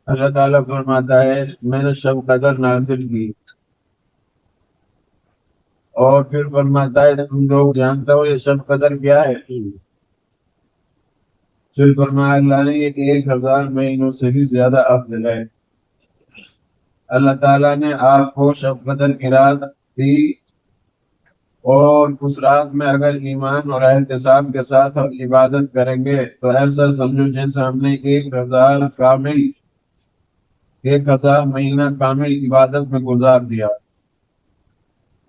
اللہ تعالیٰ فرماتا ہے میں نے شب قدر نازل کی، اور پھر فرماتا ہے تم لوگ جانتا ہو یہ شب قدر کیا ہے؟ پھر فرمایا اللہ نے یہ 1000 مہینوں سے بھی زیادہ افضل ہے۔ اللہ تعالیٰ نے آپ کو شب قدر کی رات دی، اور اس رات میں اگر ایمان اور احتساب کے ساتھ ہم عبادت کریں گے تو ایسا سمجھو جیسے ہم نے 1000 مہینہ کامل عبادت میں گزار دیا۔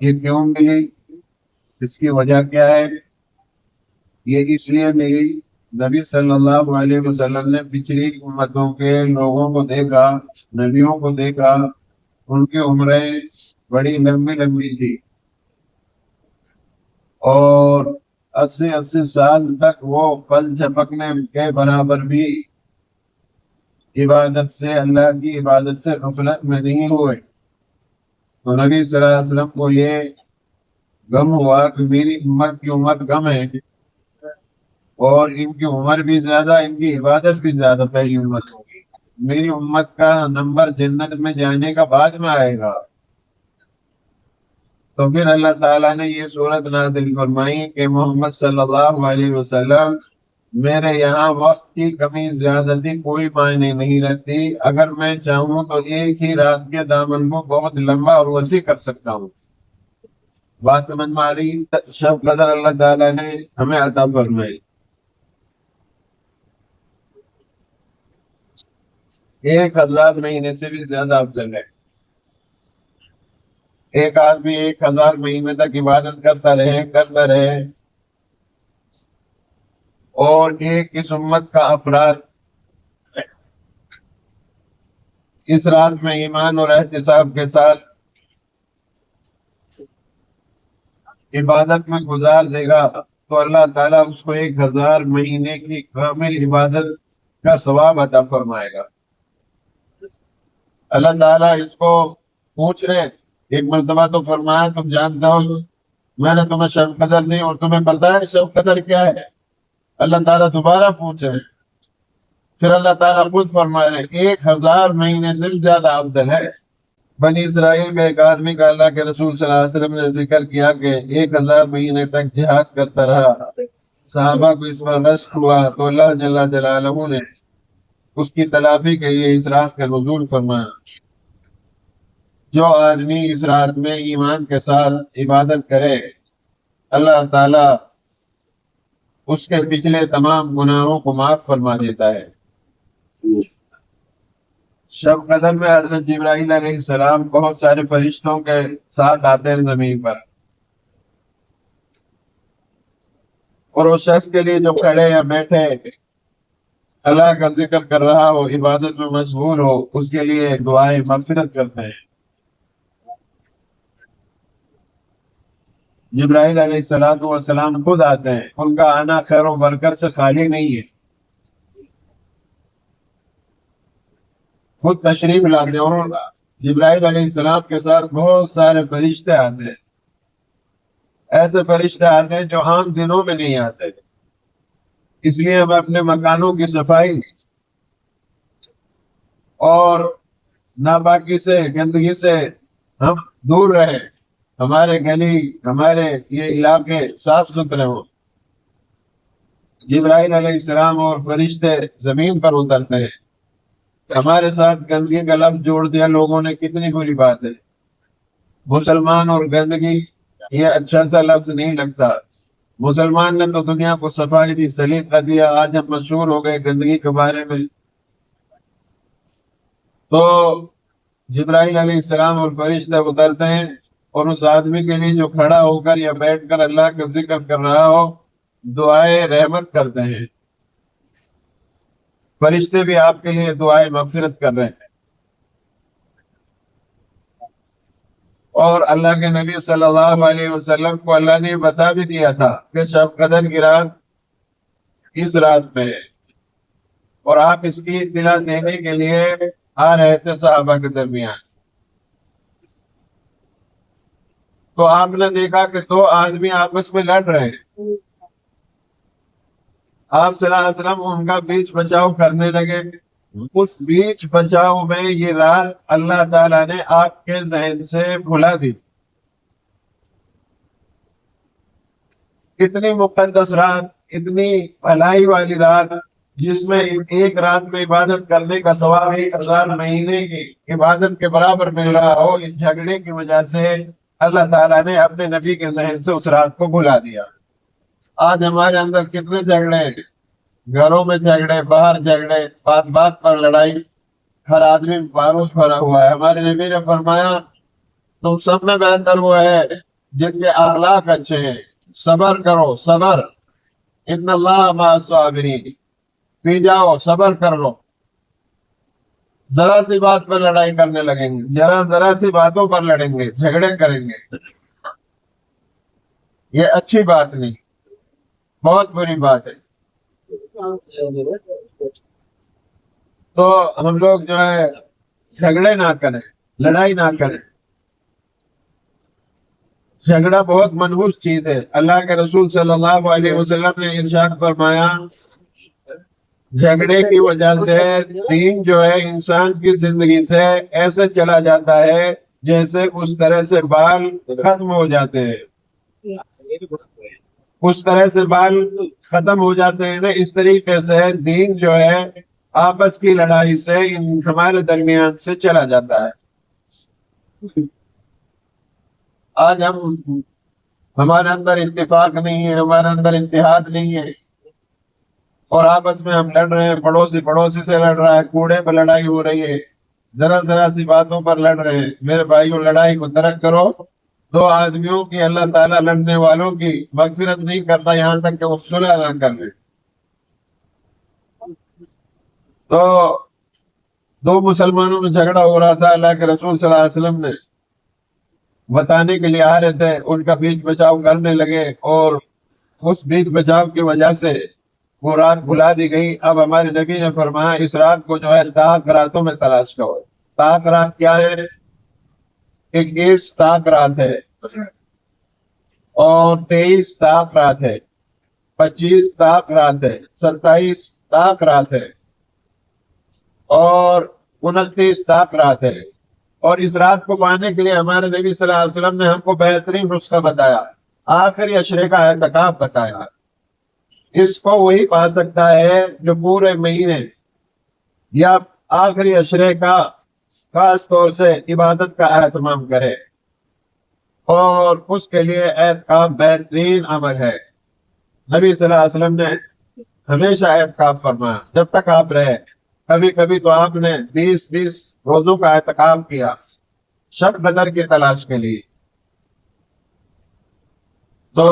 یہ کیوں ملی؟ اس کی وجہ کیا ہے؟ یہ اس لیے ملی، نبی صلی اللہ علیہ وسلم نے پچھلی امتوں کے لوگوں کو دیکھا، نبیوں کو دیکھا، ان کی عمریں بڑی لمبی لمبی تھی، اور 80 80 سال تک وہ پل جھپکنے کے برابر بھی عبادت سے، اللہ کی عبادت سے غفلت میں نہیں ہوئے۔ تو نبی صلی اللہ علیہ وسلم کو یہ غم ہوا کہ میری امت کی عمر کم ہے، اور ان کی عمر بھی زیادہ، ان کی عبادت بھی زیادہ، پہلی امت ہوگی، میری امت کا نمبر جنت میں جانے کا بعد میں آئے گا۔ تو پھر اللہ تعالیٰ نے یہ صورت نازل فرمائی کہ محمد صلی اللہ علیہ وسلم میرے یہاں وقت کی کمی زیادتی کوئی معنی نہیں رکھتی، اگر میں چاہوں تو ایک ہی رات کے دامن کو بہت لمبا اور وسیع کر سکتا ہوں۔ بات سمجھ میں آ رہی؟ شب قدر اللہ تعالیٰ نے ہمیں عطا فرمائی، 1000 مہینے سے بھی زیادہ افضل ہے۔ ایک آدمی 1000 مہینے تک عبادت کرتا رہے، اور ایک اس امت کا افراد اس رات میں ایمان اور احتساب کے ساتھ عبادت میں گزار دے گا تو اللہ تعالیٰ اس کو 1000 مہینے کی کامل عبادت کا ثواب عطا فرمائے گا۔ اللہ تعالیٰ اس کو پوچھ رہے، ایک مرتبہ تو فرمایا تم جانتا ہو میں نے تمہیں شب قدر دی، اور تمہیں پتا ہے شب قدر کیا ہے؟ اللہ تعالیٰ دوبارہ پوچھے، پھر اللہ تعالیٰ خود فرما رہے 1000 مہینے سے زیادہ افضل ہے۔ بنی اسرائیل میں ایک آدمی کا اللہ کے رسول صلی اللہ علیہ وسلم نے ذکر کیا کہ 1000 مہینے تک جہاد کرتا رہا، صحابہ کو اس پر رشک ہوا تو اللہ جل جلالہ نے اس کی تلافی کے لیے اس رات کا نزول فرمایا۔ جو آدمی اس رات میں ایمان کے ساتھ عبادت کرے، اللہ تعالیٰ اس کے پچھلے تمام گناہوں کو معاف فرما دیتا ہے۔ شب قدر میں حضرت جبرائیل علیہ السلام بہت سارے فرشتوں کے ساتھ آتے ہیں زمین پر، اور اس شخص کے لیے جو کھڑے یا بیٹھے اللہ کا ذکر کر رہا ہو، عبادت میں مشغول ہو، اس کے لیے دعائیں مغفرت کرتے ہیں۔ جبرائیل علیہ السلام خود آتے ہیں، ان کا آنا خیر و برکت سے خالی نہیں ہے، خود تشریف لاتے ہیں، اور جبرائیل علیہ السلام کے ساتھ بہت سارے فرشتے آتے ہیں، ایسے فرشتے آتے ہیں جو عام دنوں میں نہیں آتے۔ اس لیے ہم اپنے مکانوں کی صفائی اور ناپاکی سے، گندگی سے ہم دور رہیں، ہمارے گلی، ہمارے یہ علاقے صاف ستھرے ہوں۔ جبرائیل علیہ السلام اور فرشتے زمین پر اترتے ہیں، ہمارے ساتھ گندگی کا لفظ جوڑ دیا لوگوں نے، کتنی بری بات ہے۔ مسلمان اور گندگی یہ اچھا سا لفظ نہیں لگتا۔ مسلمان نے تو دنیا کو صفائی دی، سلیقہ دیا، آج ہم مشہور ہو گئے گندگی کے بارے میں۔ تو جبرائیل علیہ السلام اور فرشتے اترتے ہیں، اور اس آدمی کے لیے جو کھڑا ہو کر یا بیٹھ کر اللہ کا ذکر کر رہا ہو، دعائے رحمت کرتے ہیں۔ فرشتے بھی آپ کے لیے دعائے مغفرت کر رہے ہیں۔ اور اللہ کے نبی صلی اللہ علیہ وسلم کو اللہ نے بتا بھی دیا تھا کہ شب قدر کی رات اس رات میں ہے، اور آپ اس کی اطلاع دینے کے لیے آ رہے تھے صحابہ کے درمیان۔ تو آپ نے دیکھا کہ دو آدمی آپس میں لڑ رہے ہیں، آپ صلی اللہ علیہ وسلم ان کا بیچ بچاؤ کرنے لگے، اس بیچ بچاؤ میں یہ رات اللہ تعالیٰ نے آپ کے ذہن سے بھلا دی. اتنی مقدس رات، اتنی بھلائی والی رات، جس میں ایک رات میں عبادت کرنے کا ثواب 1000 مہینے کی عبادت کے برابر مل رہا ہو، اس جھگڑے کی وجہ سے اللہ تعالیٰ نے اپنے نبی کے ذہن سے اس رات کو بھلا دیا. آج ہمارے اندر کتنے جھگڑے ہیں، گھروں میں جھگڑے، باہر جھگڑے، بات بات پر لڑائی، ہر آدمی بارود بھرا ہوا ہے. ہمارے نبی نے فرمایا تم سب میں بہتر وہ ہے جن کے اخلاق اچھے ہیں. صبر کرو، صبر، ان اللہ مع الصابرین، پی جاؤ، صبر کر لو. ذرا سی بات پر لڑائی کرنے لگیں گے، ذرا سی باتوں پر لڑیں گے، جھگڑے کریں گے، یہ اچھی بات نہیں، بہت بری بات ہے. تو ہم لوگ جو ہے جھگڑے نہ کریں، لڑائی نہ کریں. جھگڑا بہت منحوس چیز ہے. اللہ کے رسول صلی اللہ علیہ وسلم نے ارشاد فرمایا جھگڑے کی وجہ سے دین جو ہے انسان کی زندگی سے ایسے چلا جاتا ہے جیسے اس طرح سے بال ختم ہو جاتے ہیں. اس طرح سے بال ختم ہو جاتے ہیں نا، اس طریقے سے دین جو ہے آپس کی لڑائی سے ہمارے درمیان سے چلا جاتا ہے. آج ہمارے اندر اتفاق نہیں ہے، ہمارے اندر اتحاد نہیں ہے، اور آپس میں ہم لڑ رہے ہیں، پڑوسی سے لڑ رہا ہے، کوڑے پہ لڑائی ہو رہی ہے، ذرا سی باتوں پر لڑ رہے ہیں. میرے بھائیوں، لڑائی کو ترک کرو. دو آدمیوں کی اللہ تعالیٰ لڑنے والوں کی مغفرت نہیں کرتا یہاں تک کہ وہ صلح نہ کر لیں. تو دو مسلمانوں میں جھگڑا ہو رہا تھا، اللہ کے رسول صلی اللہ علیہ وسلم نے بتانے کے لیے آ رہے تھے، ان کا بیچ بچاؤ کرنے لگے، اور اس بیچ بچاؤ کی وجہ سے وہ رات بھلا دی گئی. اب ہمارے نبی نے فرمایا اس رات کو جو ہے طاق راتوں میں تلاش کرو. طاق رات کیا ہے؟ 21 طاق رات ہے، اور 23 طاق رات ہے، 25 طاق رات ہے، 27 طاق رات ہے، اور 29 طاق رات ہے. اور اس رات کو پانے کے لیے ہمارے نبی صلی اللہ علیہ وسلم نے ہم کو بہترین نسخہ بتایا، آخری عشرے کا اعتکاف بتایا. اس کو وہی پا سکتا ہے جو پورے مہینے یا آخری عشرے کا خاص طور سے عبادت کا اہتمام کرے، اور اس کے لیے اعتکاف بہترین عمل ہے. نبی صلی اللہ علیہ وسلم نے ہمیشہ اعتکاف فرمایا جب تک آپ رہے. کبھی کبھی تو آپ نے 20 روزوں کا اعتکاف کیا شب بدر کی تلاش کے لیے. تو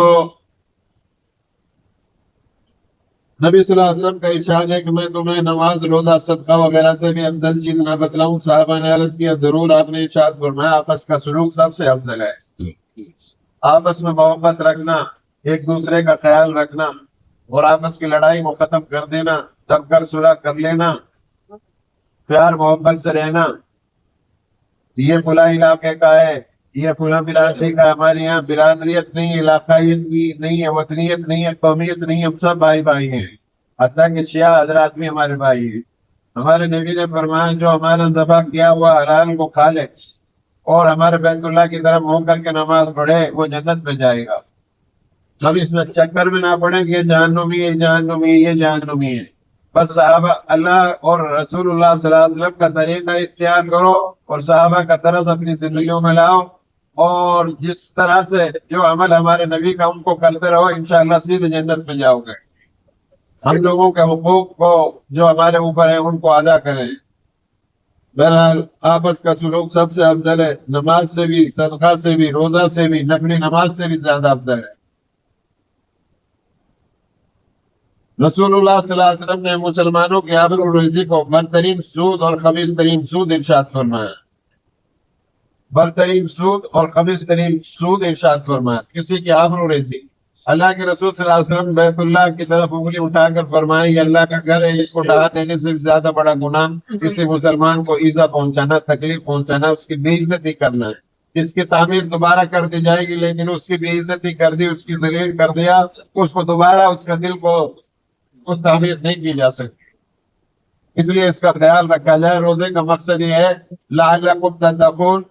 نبی صلی اللہ علیہ وسلم کا ارشاد ہے کہ میں تمہیں نماز، روزہ، صدقہ وغیرہ سے بھی افضل چیز نہ بتلاؤں؟ صحابہ نے عرض کیا ضرور. آپ نے ارشاد فرمایا آپس کا سلوک سب سے افضل ہے. آپس میں محبت رکھنا، ایک دوسرے کا خیال رکھنا، اور آپس کی لڑائی کو ختم کر دینا، تب کر صلح کر لینا، پیار محبت سے رہنا. یہ فلاں علاقے کا ہے، یہ فلاں برادری کا، ہمارے یہاں برادریت نہیں ہے، علاقائیت نہیں ہے، وطنیت نہیں ہے، قومیت نہیں ہے، ہم سب بھائی ہیں. حتیٰ کہ شیعہ حضرات بھی ہمارے بھائی ہیں. ہمارے نبی نے فرمایا جو ہمارا ذبح کیا ہوا حلال کو کھا لے اور ہمارے بیت اللہ کی طرف ہو کر کے نماز پڑھے وہ جنت میں جائے گا. ہم اس میں چکر میں نہ پڑیں کہ یہ جہنمی ہے، جہنمی ہے، یہ جہنمی ہے. بس صحابہ اللہ اور رسول اللہ صلی اللہ علیہ وسلم کا طریقہ اختیار کرو اور صحابہ کا طرز اپنی زندگیوں میں لاؤ، اور جس طرح سے جو عمل ہمارے نبی کا ان کو کرتے رہو، انشاءاللہ سیدھے جنت میں جاؤ گے. ہم لوگوں کے حقوق کو جو ہمارے اوپر ہیں ان کو ادا کریں. بہرحال آپس کا سلوک سب سے افضل ہے، نماز سے بھی، صدقہ سے بھی، روزہ سے بھی، نفلی نماز سے بھی زیادہ افضل ہے. رسول اللہ صلی اللہ علیہ وسلم نے مسلمانوں کی آبروریزی کو بدترین سود اور خبیث ترین سود ارشاد فرمایا. بدترین سود اور خبیث ترین سود ارشاد فرمایا، کسی کی آبروریزی. اللہ کے رسول صلی اللہ علیہ وسلم بیت اللہ کی طرف انگلی اٹھا کر فرمائے یہ اللہ کا گھر ہے، اس کو ڈھا دینے سے زیادہ بڑا گناہ کسی مسلمان کو ایذا پہنچانا، تکلیف پہنچانا، اس کی بے عزتی کرنا ہے. اس کی تعمیر دوبارہ کر دی جائے گی لیکن اس کی بے عزتی کر دی، اس کی ذلیل کر دیا، اس کو دوبارہ اس کا دل کو اس تعمیر نہیں کی جا سکتی. اس لیے اس کا خیال رکھا جائے. روزے کا مقصد یہ ہے لعلکم تتقون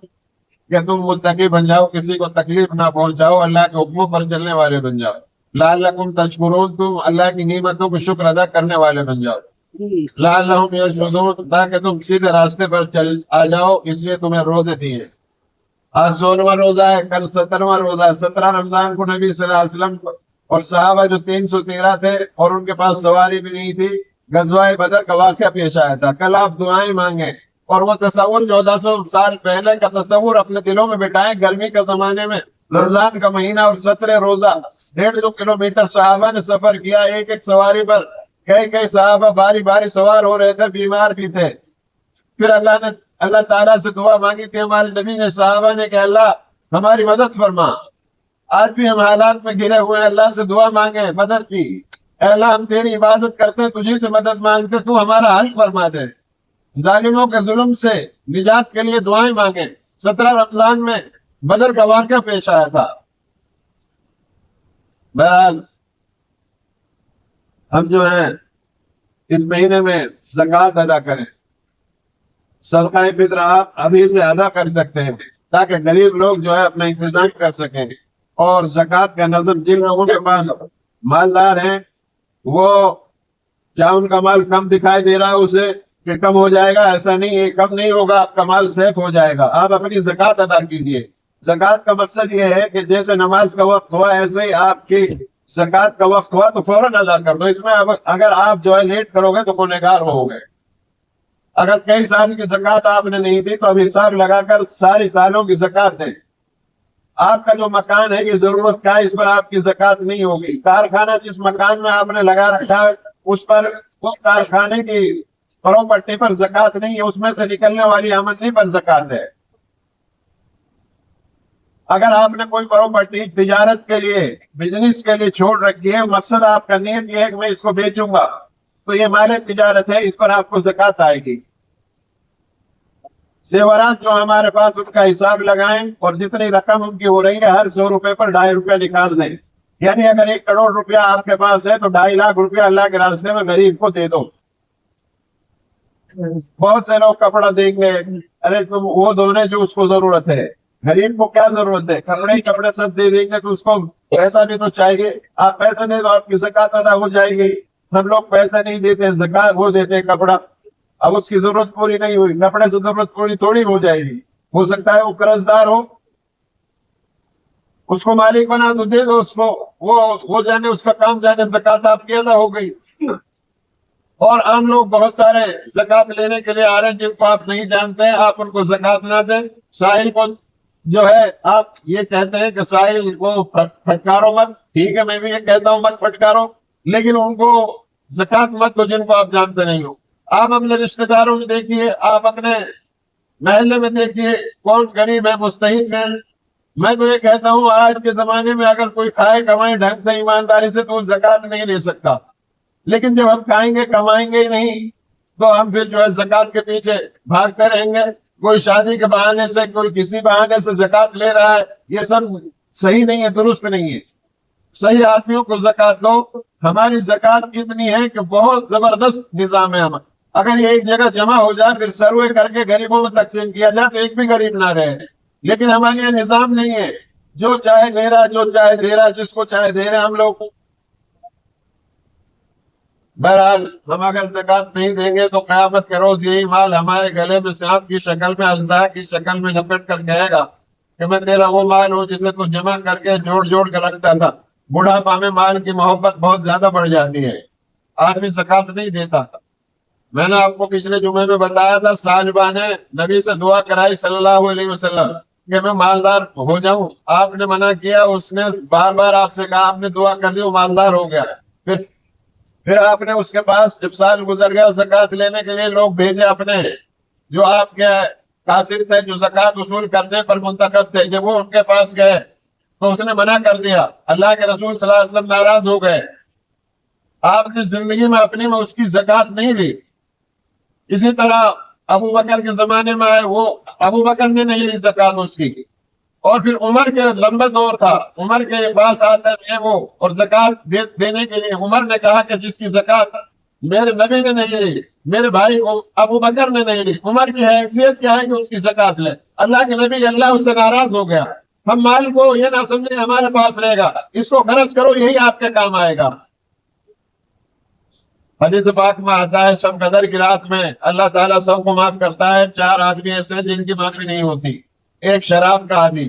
کہ تم متقی بن جاؤ، کسی کو تکلیف نہ پہنچاؤ، اللہ کے حکموں پر چلنے والے بن جاؤ. لعلکم تشکرون تم اللہ کی نعمتوں کو شکر ادا کرنے والے بن جاؤ. لعلہم یرشدون تاکہ تم سیدھے راستے پر چل آ جاؤ، اس لیے تمہیں روزے دیے. آج 16واں روزہ ہے، کل 17واں روزہ ہے. 17 رمضان کو نبی صلی اللہ علیہ وسلم اور صحابہ جو 313 تھے اور ان کے پاس سواری بھی نہیں تھی، غزوہ بدر کا واقعہ پیش آیا تھا. کل آپ دعائیں مانگیں اور وہ تصور 1400 سال پہلے کا تصور اپنے دلوں میں بٹھائیں. گرمی کے زمانے میں رمضان کا مہینہ اور 17 روزہ، 150 کلومیٹر صحابہ نے سفر کیا ایک ایک سواری پر. کئی صحابہ باری باری سوار ہو رہے تھے، بیمار بھی تھے. پھر اللہ تعالیٰ سے دعا مانگی تھی ہمارے نبی نے، صحابہ نے کہ اللہ ہماری مدد فرما. آج بھی ہم حالات میں گرے ہوئے ہیں، اللہ سے دعا مانگے مدد کی. اے اللہ ہم تیری عبادت کرتے، تجھی سے مدد مانگتے، تو ہمارا حل فرما دے. ظالموں کے ظلم سے نجات کے لیے دعائیں مانگیں. 17 رمضان میں بدر کا واقعہ پیش آیا تھا. بہرحال ہم جو ہے اس مہینے میں زکوٰۃ ادا کریں. صدقہ فطر آپ ابھی سے ادا کر سکتے ہیں تاکہ غریب لوگ جو ہے اپنا انتظام کر سکیں. اور زکوٰۃ کا نظم جن لوگوں کے پاس مالدار ہیں، وہ چاہے ان کا مال کم دکھائی دے رہا ہے اسے کہ کم ہو جائے گا، ایسا نہیں ہے، کم نہیں ہوگا، آپ کا مال سیف ہو جائے گا. آپ اپنی زکوٰۃ ادا کیجئے. زکوٰۃ کا مقصد یہ ہے کہ جیسے نماز کا وقت ہوا ایسے ہی آپ کی زکوٰۃ کا وقت ہوا تو فوراً ادا کر دو. اس میں اگر آپ جو ہے لیٹ کرو گے تو گنہگار ہو گے. اگر کئی سال کی زکوٰۃ آپ نے نہیں دی تو اب حساب لگا کر ساری سالوں کی زکوٰۃ دیں. آپ کا جو مکان ہے یہ ضرورت کا ہے، اس پر آپ کی زکوٰۃ نہیں ہوگی. کارخانہ جس مکان میں آپ نے لگا رکھا ہے اس پر، اس کارخانے کی پراپرٹی پر زکوٰۃ نہیں ہے، اس میں سے نکلنے والی آمدنی پر زکوٰۃ ہے. اگر آپ نے کوئی پراپرٹی تجارت کے لیے، بزنس کے لیے چھوڑ رکھی ہے، مقصد آپ کا نیت یہ ہے کہ میں اس کو بیچوں گا، تو یہ مال تجارت ہے، اس پر آپ کو زکوٰۃ آئے گی. زیورات جو ہمارے پاس ان کا حساب لگائیں اور جتنی رقم ان کی ہو رہی ہے ہر 100 روپے پر 2.5 روپے نکال دیں. یعنی اگر 1 کروڑ روپیہ آپ کے پاس ہے تو 2.5 لاکھ روپیہ اللہ کے راستے میں غریب کو دے دو. بہت سے لوگ کپڑا دیں گے، ارے تم وہ دھونے جو اس کو ضرورت ہے. غریب کو کیا ضرورت ہے؟ کپڑے ہی کپڑے سب دے دیں گے تو اس کو پیسہ بھی تو چاہیے. آپ پیسے دے دو آپ کی زکوٰۃ ادا ہو جائے گی. ہم لوگ پیسے نہیں دیتے ہیں، زکوٰۃ وہ دیتے ہیں کپڑا. اب اس کی ضرورت پوری نہیں ہوئی، کپڑے سے ضرورت پوری تھوڑی ہو جائے گی. ہو سکتا ہے وہ قرض دار ہو، اس کو مالک بنا تو دے دو اس کو، وہ جانے اس کا کام جانے، زکوٰۃ آپ کی ادا ہو گئی. اور عام لوگ بہت سارے زکوٰۃ لینے کے لیے آ رہے ہیں جن کو آپ نہیں جانتے ہیں، آپ ان کو زکوٰۃ نہ دیں. ساحل کو جو ہے آپ یہ کہتے ہیں کہ ساحل کو پھٹکارو مت، ٹھیک ہے میں بھی یہ کہتا ہوں مت پھٹکارو، لیکن ان کو زکوٰۃ مت دو جن کو آپ جانتے نہیں ہو. آپ اپنے رشتہ داروں میں دیکھیے، آپ اپنے محلے میں دیکھیے کون غریب ہے، مستحق ہے. میں تو یہ کہتا ہوں آج کے زمانے میں اگر کوئی کھائے کمائے ڈھنگ سے ایمانداری سے تو زکوٰۃ نہیں لے سکتا. لیکن جب ہم کھائیں گے کمائیں گے ہی نہیں تو ہم پھر جو ہے زکوٰۃ کے پیچھے بھاگتے رہیں گے. کوئی شادی کے بہانے سے، کوئی کسی بہانے سے زکوٰۃ لے رہا ہے، یہ سب صحیح نہیں ہے، درست نہیں ہے. صحیح آدمیوں کو زکوٰۃ دو. ہماری زکوٰۃ اتنی ہے کہ بہت زبردست نظام ہے. ہم اگر یہ ایک جگہ جمع ہو جائے پھر سروے کر کے غریبوں میں تقسیم کیا جائے تو ایک بھی غریب نہ رہے. لیکن ہمارے یہاں نظام نہیں ہے، جو چاہے لے رہا، جو چاہے دے رہا، جس کو چاہے دے رہے ہم لوگ. بہرحال ہم اگر زکوٰۃ نہیں دیں گے تو قیامت کے روز یہی مال ہمارے گلے میں سانپ کی شکل میں، اژدہا کی شکل میں لپٹ کر کہے گا کہ میں تیرا وہ مال ہوں جسے تو جمع کر کے جوڑ جوڑ کر رکھتا تھا. بڑھاپا میں مال کی محبت بہت زیادہ بڑھ جاتی ہے، آدمی زکوٰۃ نہیں دیتا. میں نے آپ کو پچھلے جمعے میں بتایا تھا، صاحبہ نے نبی سے دعا کرائی صلی اللہ علیہ وسلم کہ میں مالدار ہو جاؤں. آپ نے منع کیا، اس نے بار بار آپ سے کہا، آپ نے دعا کر دی، وہ مالدار ہو گیا. پھر آپ نے اس کے پاس جب سال گزر گیا زکوٰۃ لینے کے لیے لوگ بھیجے اپنے جو آپ کے قاصر تھے، جو زکوٰۃ وصول کرنے پر منتخب تھے. جب وہ ان کے پاس گئے تو اس نے منع کر دیا. اللہ کے رسول صلی اللہ علیہ وسلم ناراض ہو گئے. آپ نے زندگی میں اپنی میں اس کی زکوٰۃ نہیں لی. اسی طرح ابو بکر کے زمانے میں آئے، وہ ابو بکر نے نہیں لی زکوٰۃ اس کی. اور پھر عمر کے لمبا دور تھا، عمر کے پاس آتے تھے وہ، اور زکوٰۃ دینے کے لیے عمر نے کہا کہ جس کی زکوٰۃ میرے نبی نے نہیں لی، میرے بھائی ابو بکر نے نہیں لی، عمر کی حیثیت کیا ہے کہ اس کی زکات لے؟ اللہ کے نبی، اللہ اس سے ناراض ہو گیا۔ ہم مال کو یہ نہ سمجھیں ہمارے پاس رہے گا، اس کو خرچ کرو، یہی آپ کے کام آئے گا۔ حدیث پاک میں آتا ہے شب قدر کی رات میں اللہ تعالیٰ سب کو معاف کرتا ہے، 4 آدمی ایسے ہیں جن کی معافی نہیں ہوتی۔ ایک شراب کا عادی،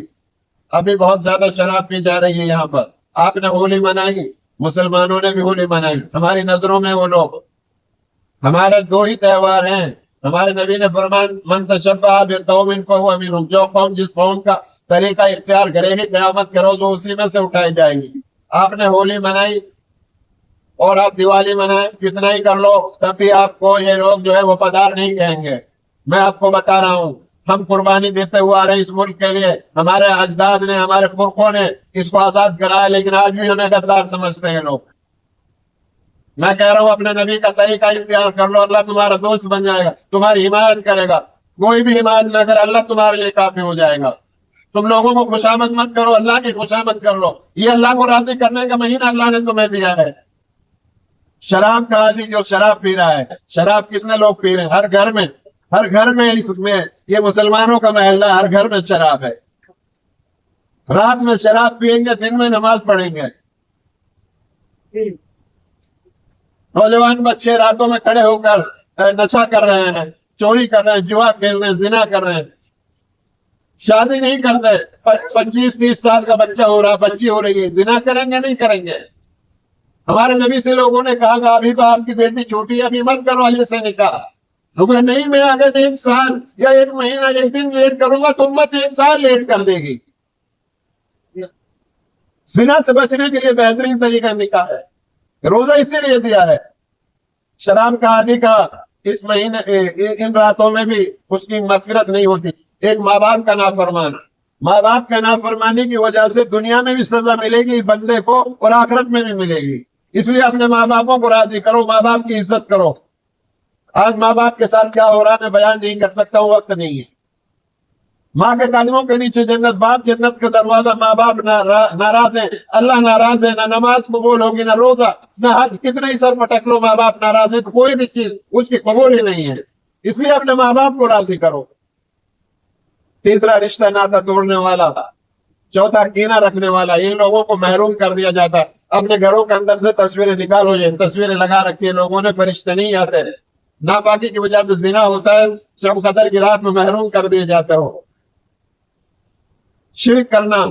ابھی بہت زیادہ شراب پی جا رہی ہے یہاں پر، آپ نے ہولی منائی، مسلمانوں نے بھی ہولی منائی، ہماری نظروں میں وہ لوگ، ہمارے 2 ہی تہوار ہیں۔ ہمارے نبی نے فرمایا من تشبہ بقوم فہو منہم، جو قوم جس قوم کا طریقہ اختیار کرے گی قیامت کے روز وہ اسی میں سے اٹھائی جائے گی۔ آپ نے ہولی منائی اور آپ دیوالی منائیں، کتنا ہی کر لو تب بھی آپ کو یہ لوگ جو ہے وفادار نہیں کہیں گے۔ میں آپ کو بتا رہا ہوں، ہم قربانی دیتے ہوئے آ رہے ہیں اس ملک کے لیے، ہمارے اجداد نے، ہمارے پرکھوں نے اس کو آزاد کرایا، لیکن آج بھی ہمیں غدار سمجھتے ہیں لوگ۔ میں کہہ رہا ہوں اپنے نبی کا طریقہ اختیار کر لو، اللہ تمہارا دوست بن جائے گا، تمہاری حمایت کرے گا۔ کوئی بھی حمایت نہ کرے، اللہ تمہارے لیے کافی ہو جائے گا۔ تم لوگوں کو خوشامد مت کرو، اللہ کی خوشامد کر لو۔ یہ اللہ کو راضی کرنے کا مہینہ اللہ نے تمہیں دیا ہے۔ شراب کا عادی جو شراب پی رہا ہے، شراب کتنے لوگ پی رہے ہیں؟ ہر گھر میں اس میں، یہ مسلمانوں کا محلہ، ہر گھر میں شراب ہے۔ رات میں شراب پئیں گے، دن میں نماز پڑھیں گے۔ نوجوان بچے راتوں میں کھڑے ہو کر نشہ کر رہے ہیں، چوری کر رہے ہیں، جوا کھیل رہے ہیں، زنا کر رہے ہیں۔ شادی نہیں کرتے، 25-30 سال کا بچہ ہو رہا، بچی ہو رہی ہے، زنا کریں گے نہیں کریں گے؟ ہمارے نبی سے لوگوں نے کہا کہ ابھی تو آپ کی بیٹی چھوٹی ہے، ابھی مت کرو علی سے نکاح۔ نہیں، میں اگر 1 سال یا 1 مہینہ 1 دن لیٹ کروں گا تو امت 1 سال لیٹ کر دے گی۔ زنا سے بچنے کے لیے بہترین طریقہ نکاح ہے، روزہ اسی لیے دیا ہے۔ شراب کا عادی کا اس مہینے ان راتوں میں بھی اس کی مغفرت نہیں ہوتی۔ ایک ماں باپ کا نافرمان، ماں باپ کا نافرمانی کی وجہ سے دنیا میں بھی سزا ملے گی بندے کو اور آخرت میں بھی ملے گی۔ اس لیے اپنے ماں باپوں کو راضی کرو، ماں باپ کی عزت کرو۔ آج ماں باپ کے ساتھ کیا ہو رہا ہے میں بیان نہیں کر سکتا ہوں، وقت نہیں ہے۔ ماں کے قدموں کے نیچے جنت، باپ جنت کا دروازہ، ماں باپ ناراض ہیں، اللہ ناراض ہے، نہ نماز قبول ہوگی، نہ روزہ، نہ حج، کتنا ہی سر پٹک لو، ماں باپ ناراض ہیں تو کوئی بھی چیز اس کی قبول ہی نہیں ہے۔ اس لیے اپنے ماں باپ کو راضی کرو۔ تیسرا رشتہ ناتا توڑنے والا، چوتھا کینہ رکھنے والا، ان لوگوں کو محروم کر دیا جاتا ہے۔ اپنے گھروں کے اندر سے تصویریں نکالو، یہ تصویریں لگا رکھی ہیں لوگوں نے، فرشتے نہیں آتے، ناپاکی کی وجہ سے زنا ہوتا ہے، شب قدر کی رات میں محروم کر دیے جاتے ہو۔ شرک کرنا،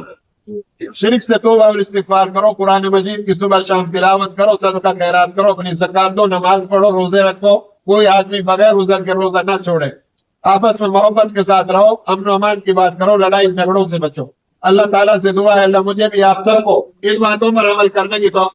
شرک سے توبہ اور استغفار کرو، قرآن مجید کی صبح شام تلاوت کرو، صدقہ خیرات کرو، اپنی زکات دو، نماز پڑھو، روزے رکھو، کوئی آدمی بغیر عذر کے روزہ نہ چھوڑے، آپس میں محبت کے ساتھ رہو، امن و امان کی بات کرو، لڑائی جھگڑوں سے بچو۔ اللہ تعالیٰ سے دعا ہے اللہ مجھے بھی آپ سب کو ان باتوں پر عمل کرنے کی توفیق